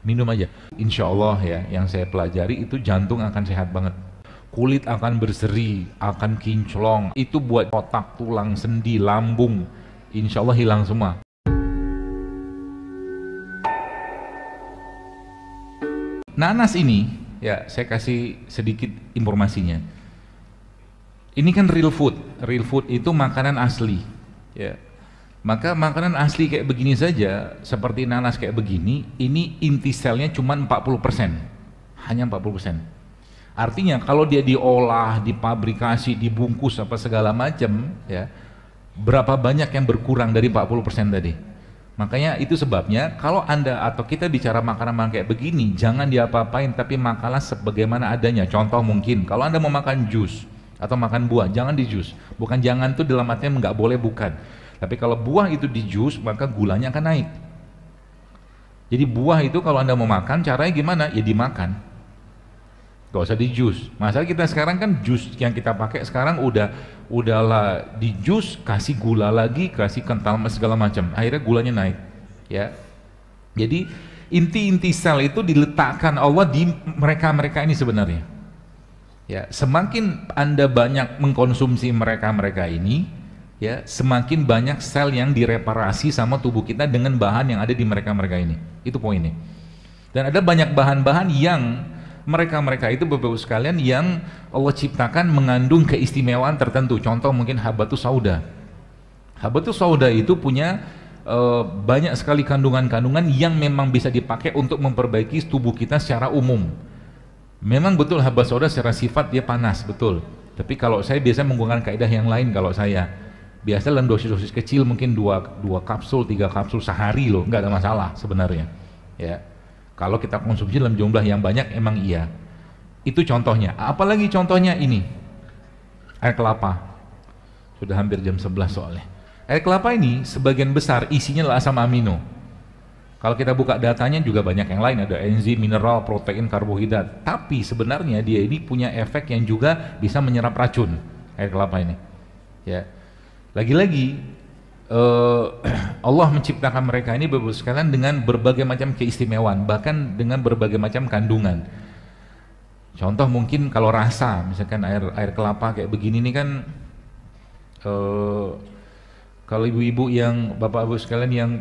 minum aja. Insya Allah ya, yang saya pelajari itu jantung akan sehat banget, kulit akan berseri, akan kinclong, itu buat otak, tulang, sendi, lambung, insya Allah hilang semua. Nanas ini, ya saya kasih sedikit informasinya. Ini kan real food itu makanan asli, ya. Maka makanan asli kayak begini saja, seperti nanas kayak begini, ini inti selnya cuma 40%, hanya 40%. Artinya kalau dia diolah, dipabrikasi, dibungkus apa segala macam, ya, berapa banyak yang berkurang dari 40% tadi. Makanya itu sebabnya kalau Anda atau kita bicara makanan kayak begini, jangan diapa-apain, tapi makanlah sebagaimana adanya. Contoh mungkin, kalau Anda mau makan jus atau makan buah, jangan di jus. Bukan jangan tuh dalam artinya nggak boleh, bukan. Tapi kalau buah itu di jus, maka gulanya akan naik. Jadi buah itu kalau Anda mau makan, caranya gimana? Ya dimakan. Gak usah di jus. Masalah kita sekarang kan jus yang kita pakai sekarang udahlah di jus, kasih gula lagi, kasih kental segala macam. Akhirnya gulanya naik. Ya. Jadi inti-inti sel itu diletakkan Allah di mereka-mereka ini sebenarnya. Ya, semakin Anda banyak mengkonsumsi mereka-mereka ini, ya, semakin banyak sel yang direparasi sama tubuh kita dengan bahan yang ada di mereka-mereka ini. Itu poinnya. Dan ada banyak bahan-bahan yang mereka-mereka itu Bapak-Ibu sekalian yang Allah ciptakan mengandung keistimewaan tertentu. Contoh mungkin habatus sauda. Habatus sauda itu punya banyak sekali kandungan-kandungan yang memang bisa dipakai untuk memperbaiki tubuh kita secara umum. Memang betul habatus sauda secara sifat dia panas, betul. Tapi kalau saya biasa menggunakan kaidah yang lain. Kalau saya biasa dalam dosis-dosis kecil, mungkin 2 kapsul, 3 kapsul sehari loh, nggak ada masalah sebenarnya. Ya, kalau kita konsumsi dalam jumlah yang banyak, emang iya. Itu contohnya. Apalagi contohnya ini, air kelapa. Sudah hampir jam 11 soalnya. Air kelapa ini sebagian besar isinya adalah asam amino. Kalau kita buka datanya juga banyak yang lain, ada enzim, mineral, protein, karbohidrat. Tapi sebenarnya dia ini punya efek yang juga bisa menyerap racun, air kelapa ini. Ya. Lagi-lagi Allah menciptakan mereka ini Bapak sekalian dengan berbagai macam keistimewaan, bahkan dengan berbagai macam kandungan. Contoh mungkin kalau rasa, misalkan air kelapa kayak begini nih kan, kalau ibu-ibu yang Bapak-Ibu sekalian yang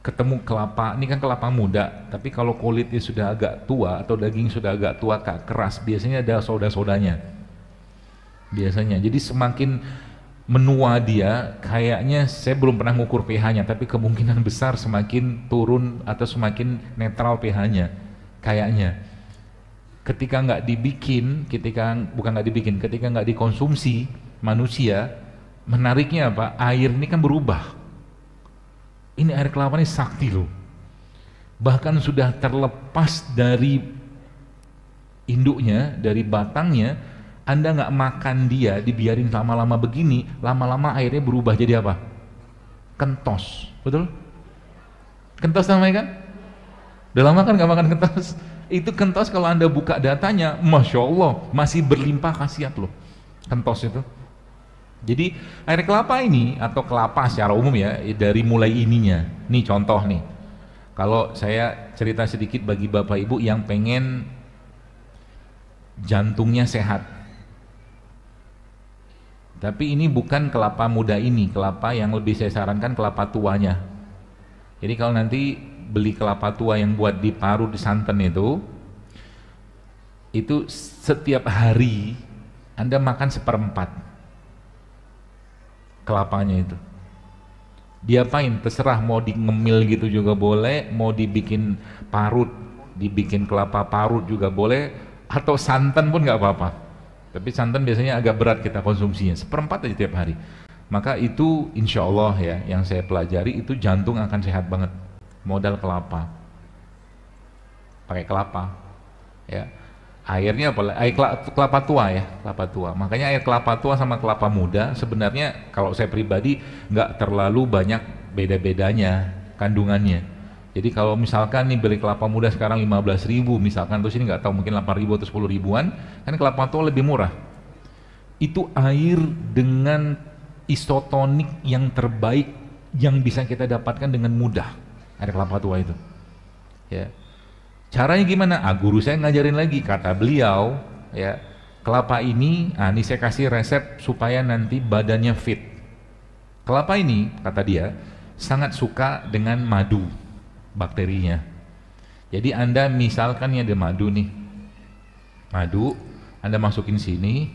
ketemu kelapa, ini kan kelapa muda, tapi kalau kulitnya sudah agak tua atau daging sudah agak tua, keras, biasanya ada soda-sodanya. Biasanya, jadi semakin menua dia, kayaknya saya belum pernah mengukur pH-nya, tapi kemungkinan besar semakin turun atau semakin netral pH-nya, kayaknya. Ketika nggak dibikin, ketika nggak dikonsumsi manusia, menariknya apa? Air ini kan berubah. Ini air kelapa ini sakti loh. Bahkan sudah terlepas dari induknya, dari batangnya, Anda nggak makan dia, dibiarin lama-lama begini, lama-lama airnya berubah jadi apa? Kentos, betul? Kentos namanya kan? Udah lama kan nggak makan kentos? Itu kentos kalau Anda buka datanya, Masya Allah, masih berlimpah khasiat loh, kentos itu. Jadi air kelapa ini, atau kelapa secara umum ya, dari mulai ininya, nih contoh nih, kalau saya cerita sedikit bagi Bapak Ibu yang pengen jantungnya sehat. Tapi ini bukan kelapa muda ini, kelapa yang lebih saya sarankan kelapa tuanya. Jadi kalau nanti beli kelapa tua yang buat diparut di santan itu setiap hari Anda makan 1/4 kelapanya itu. Diapain? Terserah, mau di ngemil gitu juga boleh, mau dibikin parut, dibikin kelapa parut juga boleh, atau santan pun nggak apa-apa. Tapi santan biasanya agak berat kita konsumsinya, 1/4 aja tiap hari. Maka itu insya Allah ya, yang saya pelajari itu jantung akan sehat banget. Modal kelapa, pakai kelapa, ya. Airnya apa? Air kelapa tua ya, kelapa tua. Makanya air kelapa tua sama kelapa muda sebenarnya kalau saya pribadi nggak terlalu banyak beda-bedanya kandungannya. Jadi kalau misalkan nih beli kelapa muda sekarang 15.000 misalkan, terus ini nggak tahu mungkin 8.000 atau 10 ribuan, kan kelapa tua lebih murah. Itu air dengan isotonik yang terbaik yang bisa kita dapatkan dengan mudah, air kelapa tua itu. Ya. Caranya gimana? Guru saya ngajarin lagi, kata beliau, ya, kelapa ini, ini saya kasih resep supaya nanti badannya fit. Kelapa ini, kata dia, sangat suka dengan madu, bakterinya. Jadi Anda misalkan ada madu nih, madu, Anda masukin sini,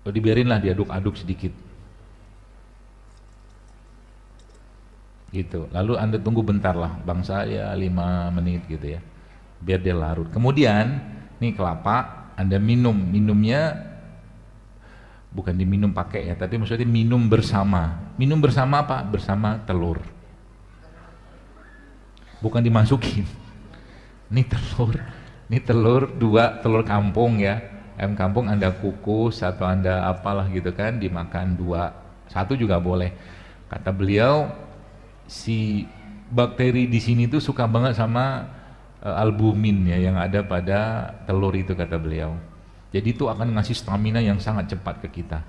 dibiarinlah diaduk-aduk sedikit. Gitu. Lalu Anda tunggu bentar lah, bangsa ya 5 menit gitu ya, biar dia larut. Kemudian nih kelapa Anda minumnya bukan diminum pakai ya, tapi maksudnya minum bersama. Minum bersama apa? Bersama telur. Bukan dimasukin. Ini telur 2 telur kampung ya, ayam kampung Anda kukus atau Anda apalah gitu kan, dimakan 2, 1 juga boleh. Kata beliau, si bakteri di sini tuh suka banget sama albumin ya yang ada pada telur itu, kata beliau. Jadi itu akan ngasih stamina yang sangat cepat ke kita.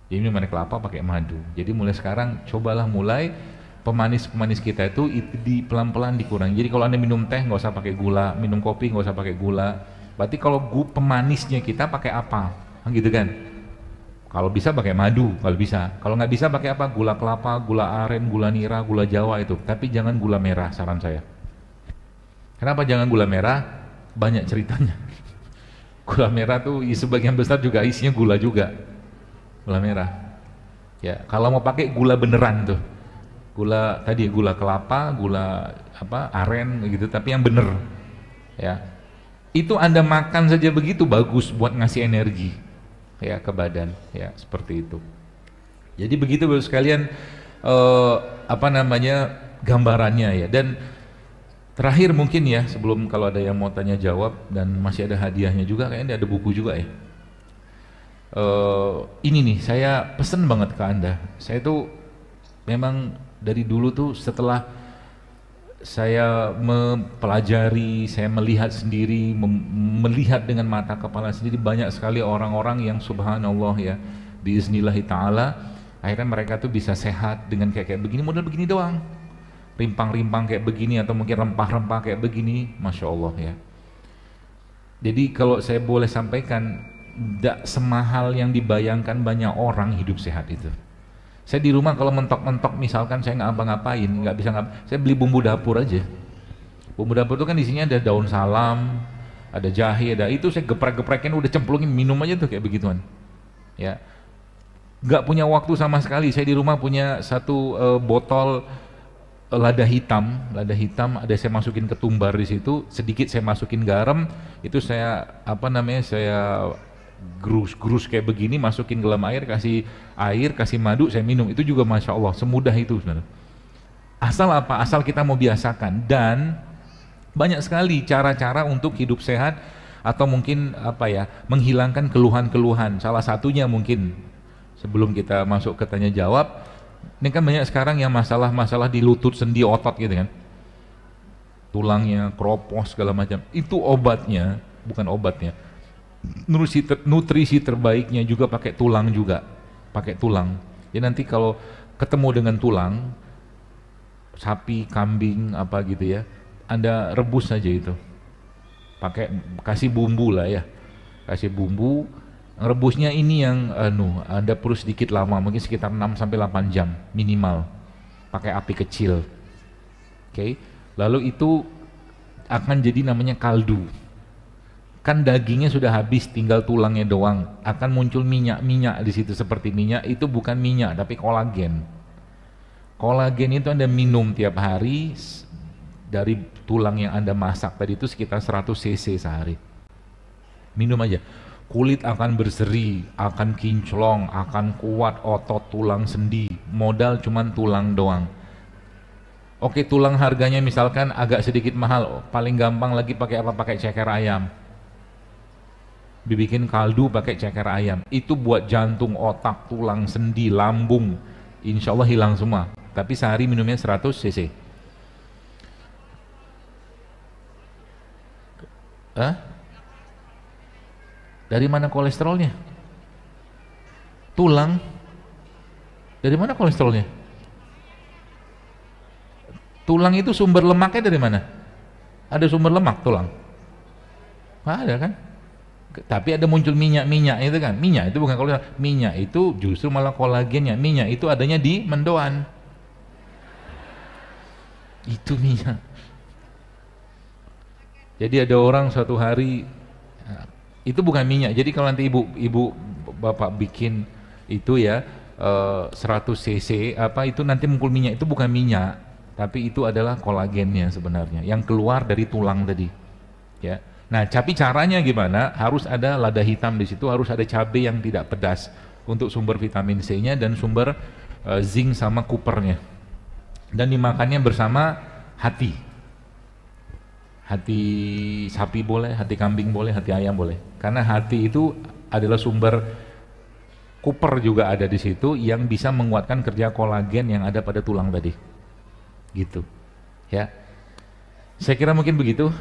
Jadi minum air kelapa pakai madu. Jadi mulai sekarang cobalah pemanis kita itu di pelan-pelan dikurangi. Jadi kalau Anda minum teh nggak usah pakai gula, minum kopi nggak usah pakai gula. Berarti kalau pemanisnya kita pakai apa? Gitu kan? Kalau bisa pakai madu, kalau bisa. Kalau nggak bisa pakai apa? Gula kelapa, gula aren, gula nira, gula jawa itu. Tapi jangan gula merah, saran saya. Kenapa jangan gula merah? Banyak ceritanya. Gula merah tuh sebagian besar juga isinya gula juga. Gula merah. Ya, kalau mau pakai gula beneran tuh. Gula tadi gula kelapa, gula aren gitu, tapi yang bener. Ya. Itu Anda makan saja begitu bagus buat ngasih energi ya ke badan ya, seperti itu. Jadi begitu Bapak sekalian gambarannya ya. Dan terakhir mungkin ya, sebelum kalau ada yang mau tanya jawab dan masih ada hadiahnya juga, kayaknya ada buku juga ya. Ini nih saya pesen banget ke Anda. Saya tuh memang dari dulu tuh setelah saya mempelajari, saya melihat sendiri, melihat dengan mata kepala sendiri, banyak sekali orang-orang yang subhanallah ya, biiznillahi ta'ala, akhirnya mereka tuh bisa sehat dengan kayak begini, model begini doang, rimpang-rimpang kayak begini, atau mungkin rempah-rempah kayak begini, Masya Allah ya. Jadi kalau saya boleh sampaikan, tidak semahal yang dibayangkan banyak orang hidup sehat itu. Saya di rumah kalau mentok-mentok misalkan saya nggak apa-ngapain, nggak bisa saya beli bumbu dapur aja. Bumbu dapur itu kan isinya ada daun salam, ada jahe, ada itu, saya geprek-geprekin, udah cemplungin, minum aja tuh kayak begituan. Ya, nggak punya waktu sama sekali. Saya di rumah punya 1 botol lada hitam ada saya masukin ketumbar di situ, sedikit saya masukin garam, itu saya saya gerus kayak begini, masukin ke dalam air, kasih madu, saya minum. Itu juga Masya Allah, semudah itu sebenarnya. Asal kita mau biasakan. Dan banyak sekali cara-cara untuk hidup sehat, atau mungkin menghilangkan keluhan-keluhan. Salah satunya mungkin, sebelum kita masuk ke tanya jawab, ini kan banyak sekarang yang masalah di lutut, sendi, otot gitu kan, tulangnya keropos segala macam. Itu obatnya, bukan obatnya, nutrisi terbaiknya juga pakai tulang juga, pakai tulang. Jadi nanti kalau ketemu dengan tulang sapi, kambing gitu ya, Anda rebus saja itu, kasih bumbu lah ya, kasih bumbu. Rebusnya ini yang Anda perlu sedikit lama, mungkin sekitar 6-8 jam minimal, pakai api kecil. Oke. Lalu itu akan jadi namanya kaldu. Kan dagingnya sudah habis, tinggal tulangnya doang, akan muncul minyak di situ seperti minyak. Itu bukan minyak tapi kolagen. Kolagen itu Anda minum tiap hari dari tulang yang Anda masak tadi itu sekitar 100 cc sehari. Minum aja. Kulit akan berseri, akan kinclong, akan kuat otot, tulang, sendi. Modal cuman tulang doang. Oke, tulang harganya misalkan agak sedikit mahal, paling gampang lagi pakai apa? Pakai ceker ayam. Dibikin kaldu pakai ceker ayam. Itu buat jantung, otak, tulang, sendi, lambung, insya Allah hilang semua. Tapi sehari minumnya 100 cc. Dari mana kolesterolnya? Tulang. Dari mana kolesterolnya? Tulang itu sumber lemaknya dari mana? Ada sumber lemak tulang? Nggak ada kan? Tapi ada muncul minyak-minyak itu kan. Minyak itu bukan kolagen, minyak itu justru malah kolagennya. Minyak itu adanya di mendoan. Itu minyak. Jadi ada orang suatu hari, itu bukan minyak. Jadi kalau nanti ibu bapak bikin itu ya 100 cc apa itu nanti muncul minyak, itu bukan minyak, tapi itu adalah kolagennya sebenarnya yang keluar dari tulang tadi. Ya. Nah, tapi caranya gimana? Harus ada lada hitam di situ, harus ada cabai yang tidak pedas untuk sumber vitamin C-nya dan sumber zinc sama kupernya. Dan dimakannya bersama hati. Hati sapi boleh, hati kambing boleh, hati ayam boleh. Karena hati itu adalah sumber kuper juga ada di situ yang bisa menguatkan kerja kolagen yang ada pada tulang tadi. Gitu. Ya. Saya kira mungkin begitu.